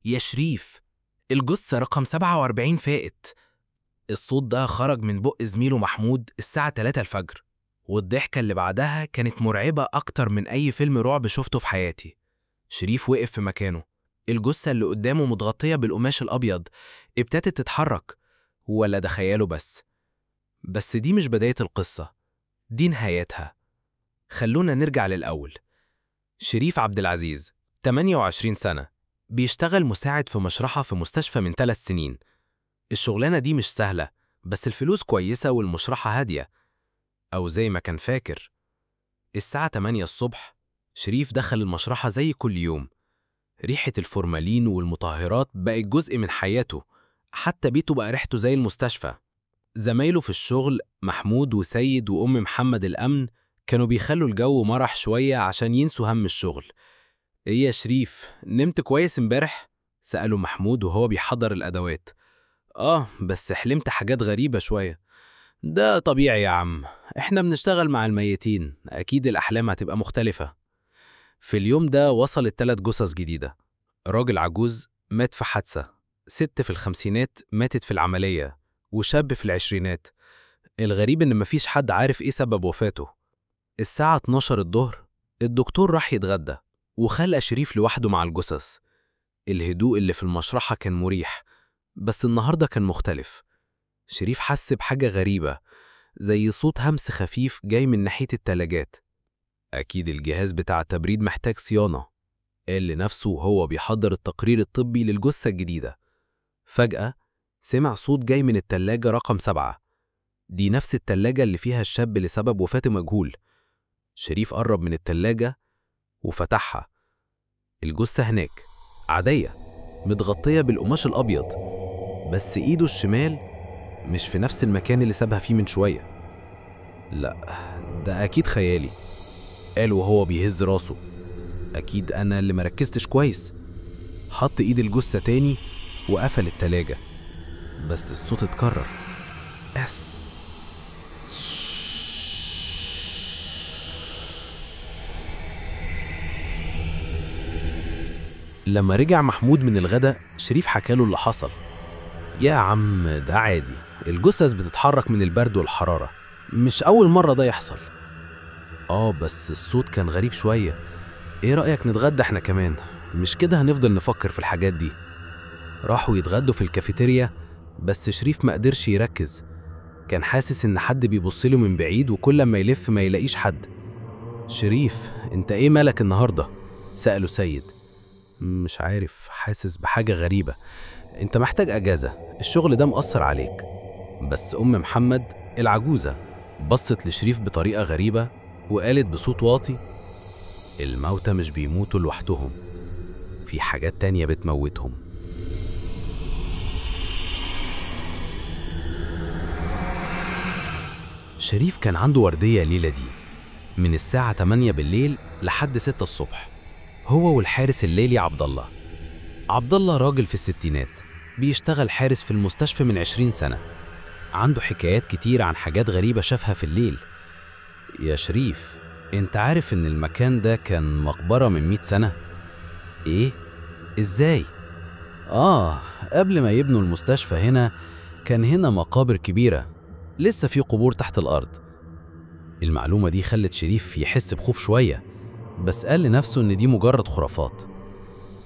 يا شريف، الجثة رقم 47 فائت. الصوت ده خرج من بق زميله محمود الساعة 3 الفجر، والضحكة اللي بعدها كانت مرعبة أكتر من أي فيلم رعب شفته في حياتي. شريف وقف في مكانه، الجثة اللي قدامه متغطية بالقماش الأبيض ابتدت تتحرك. ولا ده خياله بس دي مش بداية القصة، دي نهايتها. خلونا نرجع للأول. شريف عبد العزيز 28 سنة، بيشتغل مساعد في مشرحة في مستشفى من 3 سنين. الشغلانة دي مش سهلة، بس الفلوس كويسة والمشرحة هادية، أو زي ما كان فاكر. الساعة 8 الصبح شريف دخل المشرحة زي كل يوم. ريحة الفورمالين والمطهرات بقت جزء من حياته، حتى بيته بقى ريحته زي المستشفى. زمايله في الشغل محمود وسيد وأم محمد الأمن كانوا بيخلوا الجو مرح شوية عشان ينسوا هم الشغل. إيه يا شريف، نمت كويس امبارح؟ سأله محمود وهو بيحضر الأدوات. بس حلمت حاجات غريبة شوية. ده طبيعي يا عم، احنا بنشتغل مع الميتين، أكيد الأحلام هتبقى مختلفة. في اليوم ده وصلت 3 جثث جديدة. راجل عجوز مات في حادثة، ست في الخمسينات ماتت في العملية، وشاب في العشرينات. الغريب إن مفيش حد عارف إيه سبب وفاته. الساعة 12 الظهر الدكتور راح يتغدى، وخلى شريف لوحده مع الجثث. الهدوء اللي في المشرحة كان مريح، بس النهاردة كان مختلف. شريف حس بحاجة غريبة، زي صوت همس خفيف جاي من ناحية التلاجات. أكيد الجهاز بتاع التبريد محتاج صيانة، قال لنفسه وهو بيحضر التقرير الطبي للجثة الجديدة. فجأة سمع صوت جاي من التلاجة رقم 7. دي نفس التلاجة اللي فيها الشاب اللي سبب وفاته مجهول. شريف قرب من التلاجة وفتحها. الجثة هناك عادية، متغطية بالقماش الأبيض، بس إيده الشمال مش في نفس المكان اللي سابها فيه من شوية. لا، ده أكيد خيالي، قال وهو بيهز راسه. أكيد أنا اللي مركزتش كويس. حط إيد الجثة تاني وقفل التلاجة، بس الصوت اتكرر. لما رجع محمود من الغدا شريف حكاله اللي حصل. يا عم ده عادي، الجثث بتتحرك من البرد والحرارة، مش أول مرة ده يحصل. بس الصوت كان غريب شوية. ايه رأيك نتغدى احنا كمان؟ مش كده هنفضل نفكر في الحاجات دي. راحوا يتغدوا في الكافيتيريا، بس شريف ما قدرش يركز. كان حاسس ان حد بيبصله من بعيد، وكل ما يلف ما يلاقيش حد. شريف، انت ايه مالك النهاردة؟ سأله سيد. مش عارف، حاسس بحاجة غريبة. انت محتاج اجازة، الشغل ده مأثر عليك. بس ام محمد العجوزة بصت لشريف بطريقة غريبة وقالت بصوت واطي: الموتى مش بيموتوا لوحدهم، في حاجات تانية بتموتهم. شريف كان عنده وردية ليلة دي من الساعة 8 بالليل لحد 6 الصبح، هو والحارس الليلي عبد الله راجل في الستينات، بيشتغل حارس في المستشفى من 20 سنة. عنده حكايات كتير عن حاجات غريبة شافها في الليل. يا شريف، انت عارف ان المكان ده كان مقبرة من 100 سنة؟ ايه؟ ازاي؟ قبل ما يبنوا المستشفى هنا كان هنا مقابر كبيرة، لسه في قبور تحت الأرض. المعلومة دي خلت شريف يحس بخوف شوية، بس قال لنفسه إن دي مجرد خرافات.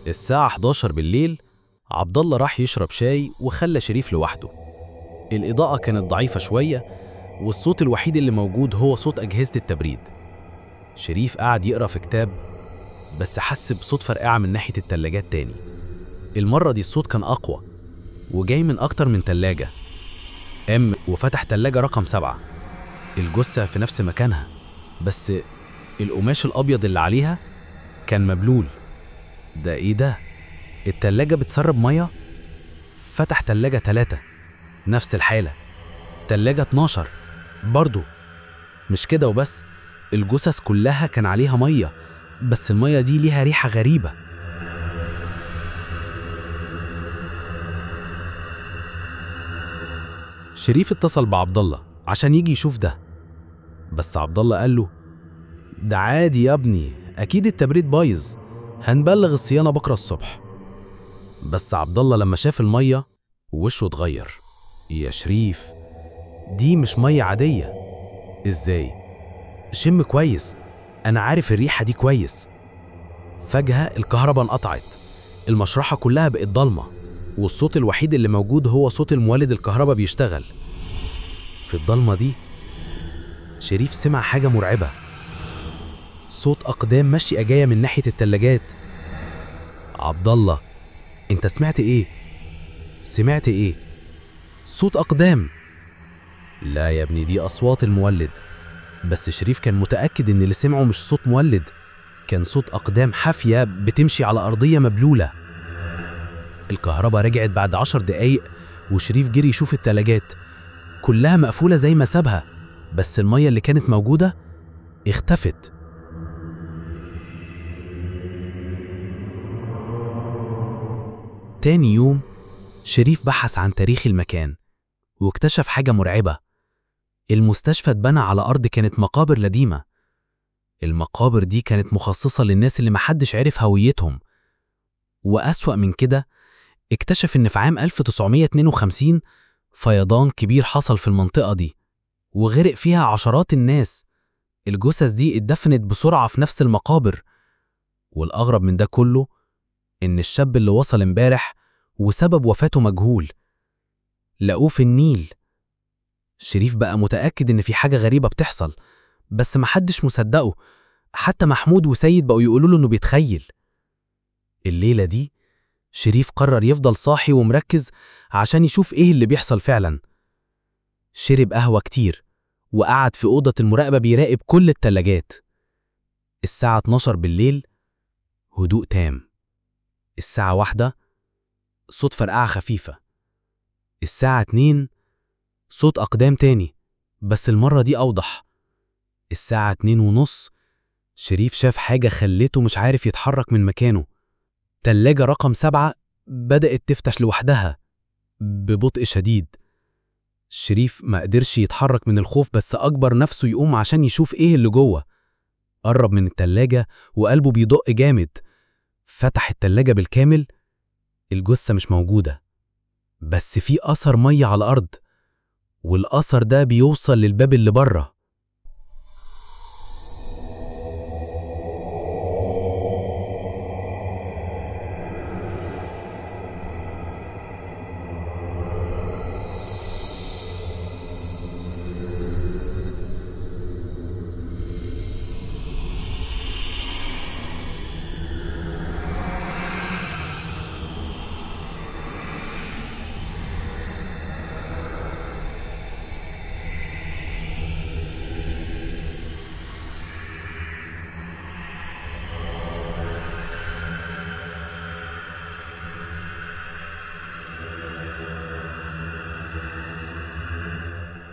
الساعة 11 بالليل عبد الله راح يشرب شاي وخلى شريف لوحده. الإضاءة كانت ضعيفة شوية، والصوت الوحيد اللي موجود هو صوت أجهزة التبريد. شريف قعد يقرأ في كتاب، بس حس بصوت فرقعة من ناحية التلاجات تاني. المرة دي الصوت كان أقوى وجاي من أكتر من تلاجة. قام وفتح تلاجة رقم 7. الجثة في نفس مكانها، بس القماش الأبيض اللي عليها كان مبلول. ده إيه ده؟ التلاجة بتسرب مية؟ فتح تلاجة 3، نفس الحالة. تلاجة 12 برضو. مش كده وبس، الجثث كلها كان عليها مية، بس المية دي ليها ريحة غريبة. شريف اتصل بعبد الله عشان يجي يشوف ده، بس عبد الله قال له: ده عادي يا ابني، اكيد التبريد بايظ، هنبلغ الصيانة بكرة الصبح. بس عبد الله لما شاف المية وشه اتغير. يا شريف، دي مش مية عادية. ازاي؟ شم كويس، انا عارف الريحة دي كويس. فجأة الكهرباء انقطعت، المشرحة كلها بقت ضلمة، والصوت الوحيد اللي موجود هو صوت المولد الكهرباء بيشتغل. في الضلمة دي شريف سمع حاجة مرعبة، صوت أقدام ماشية جاية من ناحية التلاجات. عبد الله، انت سمعت ايه؟ سمعت ايه؟ صوت أقدام. لا يا ابني، دي أصوات المولد. بس شريف كان متأكد ان اللي سمعه مش صوت مولد، كان صوت أقدام حافية بتمشي على أرضية مبلولة. الكهرباء رجعت بعد 10 دقايق، وشريف جري يشوف التلاجات كلها مقفولة زي ما سابها، بس المية اللي كانت موجودة اختفت. تاني يوم شريف بحث عن تاريخ المكان واكتشف حاجة مرعبة. المستشفى اتبنى على أرض كانت مقابر قديمة. المقابر دي كانت مخصصة للناس اللي محدش عرف هويتهم. وأسوأ من كده، اكتشف إن في عام 1952 فيضان كبير حصل في المنطقة دي وغرق فيها عشرات الناس. الجثث دي اتدفنت بسرعة في نفس المقابر. والأغرب من ده كله إن الشاب اللي وصل امبارح وسبب وفاته مجهول، لقوه في النيل. شريف بقى متأكد إن في حاجة غريبة بتحصل، بس محدش مصدقه. حتى محمود وسيد بقوا يقولوا له إنه بيتخيل. الليلة دي شريف قرر يفضل صاحي ومركز عشان يشوف إيه اللي بيحصل فعلا. شرب قهوة كتير وقعد في أوضة المراقبة بيراقب كل التلاجات. الساعة 12 بالليل هدوء تام. الساعة 1 صوت فرقعة خفيفة. الساعة 2 صوت أقدام تاني، بس المرة دي أوضح. الساعة 2:30 شريف شاف حاجة خلته مش عارف يتحرك من مكانه. تلاجة رقم 7 بدأت تفتش لوحدها ببطء شديد. شريف ما قدرش يتحرك من الخوف، بس أجبر نفسه يقوم عشان يشوف إيه اللي جوه. قرب من التلاجة وقلبه بيدق جامد. فتح التلاجة بالكامل. الجثة مش موجودة، بس في أثر مية على الأرض، والأثر ده بيوصل للباب اللي بره.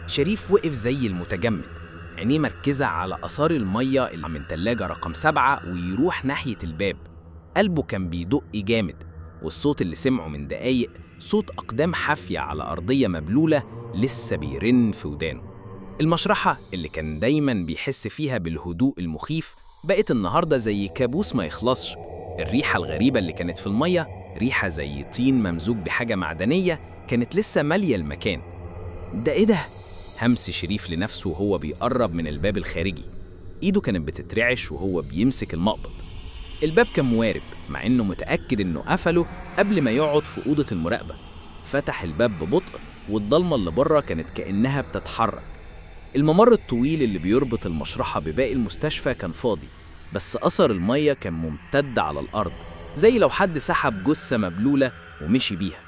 شريف وقف زي المتجمد، عينيه مركزة على آثار المية اللي من تلاجة رقم 7 ويروح ناحية الباب. قلبه كان بيدق جامد، والصوت اللي سمعه من دقايق صوت أقدام حافية على أرضية مبلولة لسه بيرن في ودانه. المشرحة اللي كان دايماً بيحس فيها بالهدوء المخيف بقت النهاردة زي كابوس ما يخلصش. الريحة الغريبة اللي كانت في المية ريحة زي طين ممزوج بحاجة معدنية كانت لسه مالية المكان. ده إيه ده؟ همس شريف لنفسه وهو بيقرب من الباب الخارجي. إيده كانت بتترعش وهو بيمسك المقبض. الباب كان موارب مع إنه متأكد إنه قفله قبل ما يقعد في أوضة المراقبة. فتح الباب ببطء والضلمة اللي بره كانت كأنها بتتحرك. الممر الطويل اللي بيربط المشرحة بباقي المستشفى كان فاضي، بس أثر المية كان ممتد على الأرض زي لو حد سحب جثة مبلولة ومشي بيها.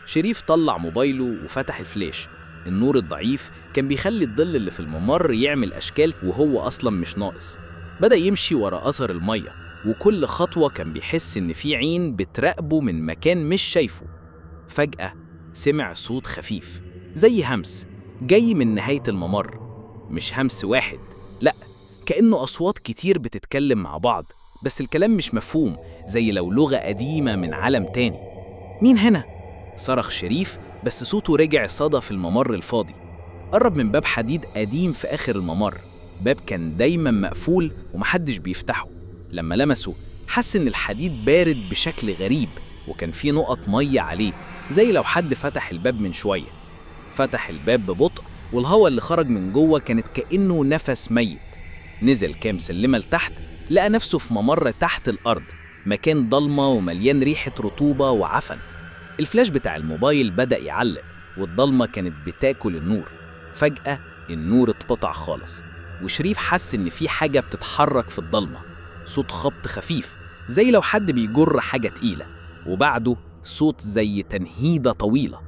شريف طلع موبايله وفتح الفلاش. النور الضعيف كان بيخلي الظل اللي في الممر يعمل أشكال وهو أصلا مش ناقص. بدأ يمشي ورا أثر المية، وكل خطوة كان بيحس إن في عين بتراقبه من مكان مش شايفه. فجأة سمع صوت خفيف زي همس جاي من نهاية الممر. مش همس واحد، لأ، كأنه أصوات كتير بتتكلم مع بعض، بس الكلام مش مفهوم، زي لو لغة قديمة من عالم تاني. مين هنا؟ صرخ شريف، بس صوته رجع صدى في الممر الفاضي. قرب من باب حديد قديم في آخر الممر. باب كان دايما مقفول ومحدش بيفتحه. لما لمسه حس إن الحديد بارد بشكل غريب، وكان في نقط مية عليه زي لو حد فتح الباب من شوية. فتح الباب ببطء والهواء اللي خرج من جوه كانت كأنه نفس ميت. نزل كام سلمة لتحت، لقى نفسه في ممر تحت الأرض، مكان ضلمة ومليان ريحة رطوبة وعفن. الفلاش بتاع الموبايل بدأ يعلق والضلمة كانت بتاكل النور. فجأة النور اتقطع خالص، وشريف حس إن في حاجة بتتحرك في الضلمة. صوت خبط خفيف زي لو حد بيجر حاجة تقيلة، وبعده صوت زي تنهيدة طويلة.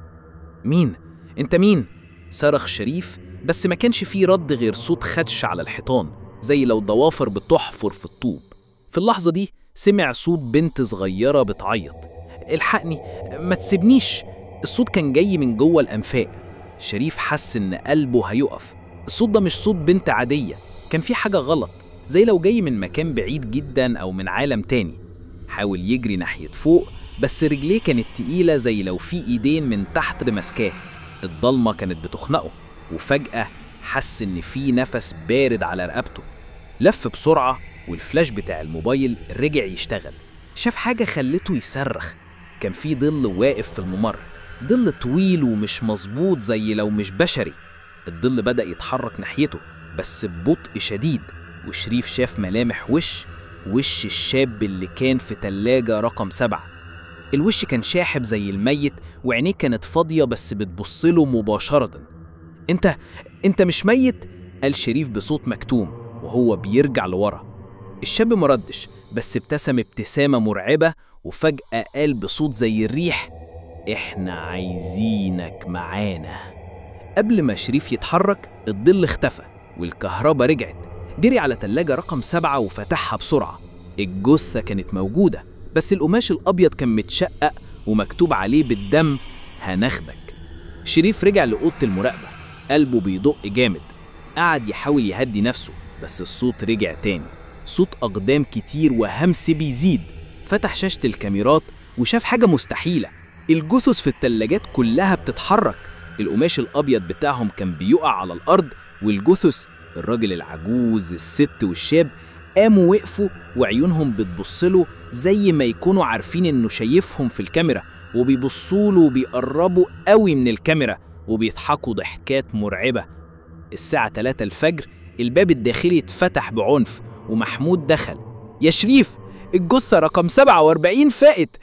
مين؟ انت مين؟ صرخ شريف، بس ما كانش فيه رد غير صوت خدش على الحيطان زي لو ضوافر بتحفر في الطوب. في اللحظة دي سمع صوت بنت صغيرة بتعيط. الحقني، ما تسيبنيش. الصوت كان جاي من جوه الأنفاق. شريف حس إن قلبه هيقف. الصوت ده مش صوت بنت عادية، كان في حاجة غلط، زي لو جاي من مكان بعيد جدا أو من عالم تاني. حاول يجري ناحية فوق، بس رجليه كانت تقيلة زي لو في إيدين من تحت ماسكاه. الضلمة كانت بتخنقه، وفجأة حس إن في نفس بارد على رقبته. لف بسرعة والفلاش بتاع الموبايل رجع يشتغل. شاف حاجة خلته يصرخ. كان في ظل واقف في الممر، ظل طويل ومش مظبوط زي لو مش بشري. الظل بدأ يتحرك ناحيته بس ببطء شديد، وشريف شاف ملامح وش الشاب اللي كان في تلاجة رقم 7. الوش كان شاحب زي الميت، وعينيه كانت فاضية بس بتبصله مباشرة. انت مش ميت؟ قال شريف بصوت مكتوم وهو بيرجع لورا. الشاب مردش بس ابتسم ابتسامة مرعبة، وفجأة قال بصوت زي الريح: احنا عايزينك معانا. قبل ما شريف يتحرك الظل اختفى والكهرباء رجعت. جري على تلاجة رقم 7 وفتحها بسرعة. الجثة كانت موجودة، بس القماش الأبيض كان متشقق ومكتوب عليه بالدم: هناخدك. شريف رجع لأوضة المراقبة، قلبه بيدق جامد. قعد يحاول يهدي نفسه، بس الصوت رجع تاني، صوت أقدام كتير وهمس بيزيد. فتح شاشة الكاميرات وشاف حاجة مستحيلة. الجثث في التلاجات كلها بتتحرك. القماش الأبيض بتاعهم كان بيقع على الأرض، والجثث، الراجل العجوز، الست والشاب، قاموا وقفوا وعيونهم بتبصله زي ما يكونوا عارفين إنه شايفهم في الكاميرا، وبيبصوله وبيقربوا قوي من الكاميرا وبيضحكوا ضحكات مرعبة. الساعة 3 الفجر الباب الداخلي اتفتح بعنف ومحمود دخل. يا شريف، الجثة رقم 47 فائت.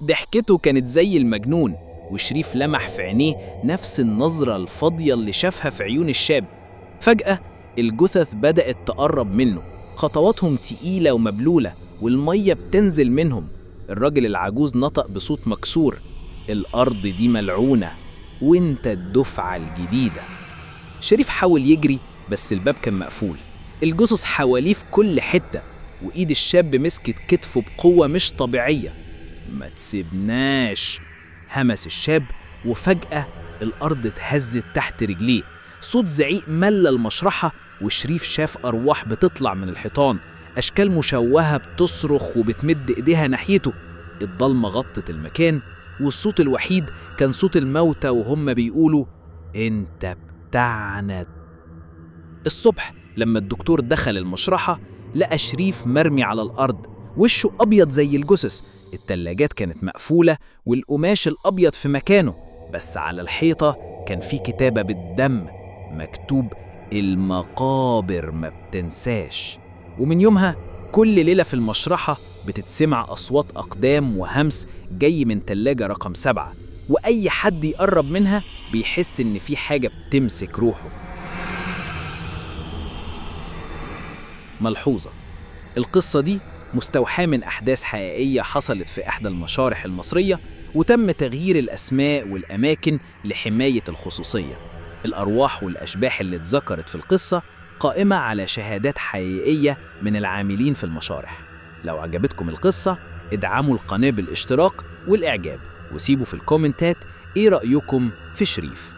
ضحكته كانت زي المجنون، وشريف لمح في عينيه نفس النظرة الفاضية اللي شافها في عيون الشاب. فجأة الجثث بدأت تقرب منه، خطواتهم تقيلة ومبلولة والمية بتنزل منهم. الراجل العجوز نطق بصوت مكسور: الأرض دي ملعونة وانت الدفعة الجديدة. شريف حاول يجري بس الباب كان مقفول. الجثث حواليه في كل حتة، وإيد الشاب مسكت كتفه بقوة مش طبيعية. ما تسيبناش، همس الشاب، وفجأة الأرض اتهزت تحت رجليه. صوت زعيق ملى المشرحة، وشريف شاف أرواح بتطلع من الحيطان، أشكال مشوهة بتصرخ وبتمد إيديها ناحيته. الضلمة غطت المكان، والصوت الوحيد كان صوت الموتى وهم بيقولوا: انت بتاعنا. الصبح لما الدكتور دخل المشرحة لقى شريف مرمي على الأرض، وشه أبيض زي الجثث. التلاجات كانت مقفولة والقماش الأبيض في مكانه، بس على الحيطة كان في كتابة بالدم مكتوب: المقابر ما بتنساش. ومن يومها كل ليلة في المشرحة بتتسمع أصوات أقدام وهمس جاي من تلاجة رقم 7، وأي حد يقرب منها بيحس إن في حاجة بتمسك روحه. ملحوظة: القصة دي مستوحاة من أحداث حقيقية حصلت في إحدى المشارح المصرية، وتم تغيير الأسماء والأماكن لحماية الخصوصية. الأرواح والأشباح اللي اتذكرت في القصة قائمة على شهادات حقيقية من العاملين في المشارح. لو عجبتكم القصة ادعموا القناة بالاشتراك والإعجاب، وسيبوا في الكومنتات إيه رأيكم في شريف.